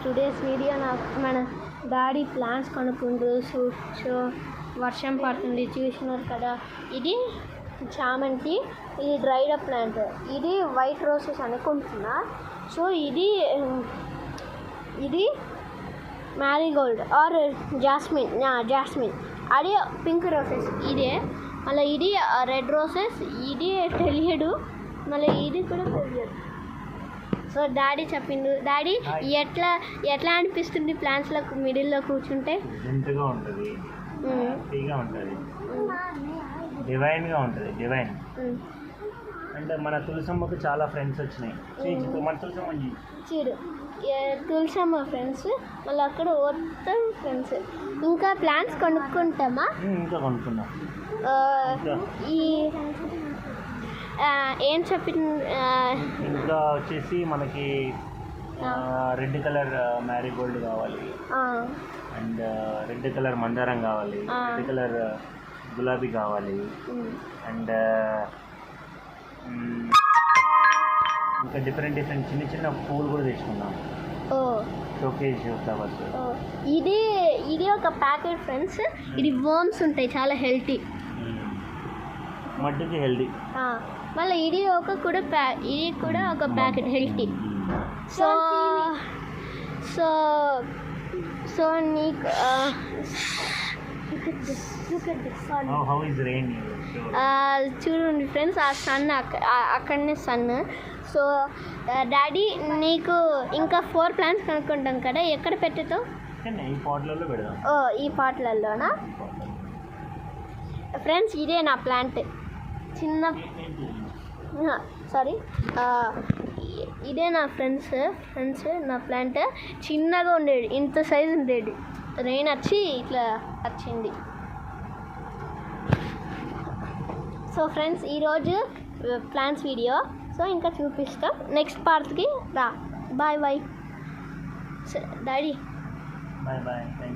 Today's video మన daddy plants కొనుక్కుండ్రు. So వర్షం పడుతుంది చూసినారు కదా. ఇది చామంతి, ఇది డ్రైడ్ అప్ ప్లాంట్, ఇది వైట్ రోసెస్ అనుకుంటున్నా. సో ఇది మ్యారీగోల్డ్ ఆర్ జాస్మిన్, అది పింక్ రోసెస్ ఇదే. మళ్ళీ ఇది రెడ్ రోసెస్, ఇది తెలియదు. మళ్ళీ ఇది కూడా తెలియదు. సో డాడీ చెప్పిండు. డాడీ ఎట్లా అనిపిస్తుంది ప్లాంట్స్లో మిడిల్లో కూర్చుంటే? డివైన్గా ఉంటుంది. డివైన్ అంటే మన తులసమ్మకు చాలా ఫ్రెండ్స్ వచ్చినాయి. మన తులసమ్మ చూడు, తులసమ్మ ఫ్రెండ్స్, మళ్ళీ అక్కడ మొత్తం ఫ్రెండ్స్. ఇంకా ప్లాంట్స్ కొనుక్కుంటామా? ఇంకా కొనుక్కుందాం. ఈ ఏం చెప్పిన ఇంకా వచ్చేసి మనకి రెడ్ కలర్ మ్యారీగోల్డ్ కావాలి, అండ్ రెడ్ కలర్ మందారం కావాలి, రెడ్ కలర్ గులాబీ కావాలి, అండ్ ఇంకా డిఫరెంట్ చిన్న చిన్న పువ్వులు కూడా తెచ్చుకున్నాం. Showcase flowers. ఇది ఒక ప్యాకెట్ ఫ్రెండ్స్. ఇది వర్మ్స్ ఉంటాయి, చాలా హెల్తీ, మట్టికి హెల్తీ. మళ్ళీ ఇది కూడా ఒక ప్యాకెట్ హెల్తీ. సో నీకు చూడండి ఫ్రెండ్స్, ఆ సన్ అక్కడనే సన్. సో డాడీ నీకు ఇంకా 4 ప్లాంట్స్ కనుక్కుంటాం కదా, ఎక్కడ పెట్టేతో? ఈ పాట్లలోనా ఫ్రెండ్స్? ఇదే నా ప్లాంట్, ఇదే నా ఫ్రెండ్స్ నా ప్లాంట్. చిన్నగా ఉండేది, ఇంత సైజు ఉండేది. రెయిన్ వచ్చి ఇట్లా వచ్చింది. సో ఫ్రెండ్స్, ఈరోజు ప్లాంట్స్ వీడియో. సో ఇంకా చూపిస్తాం నెక్స్ట్ పార్ట్కి రా. Bye daddy. బాయ్.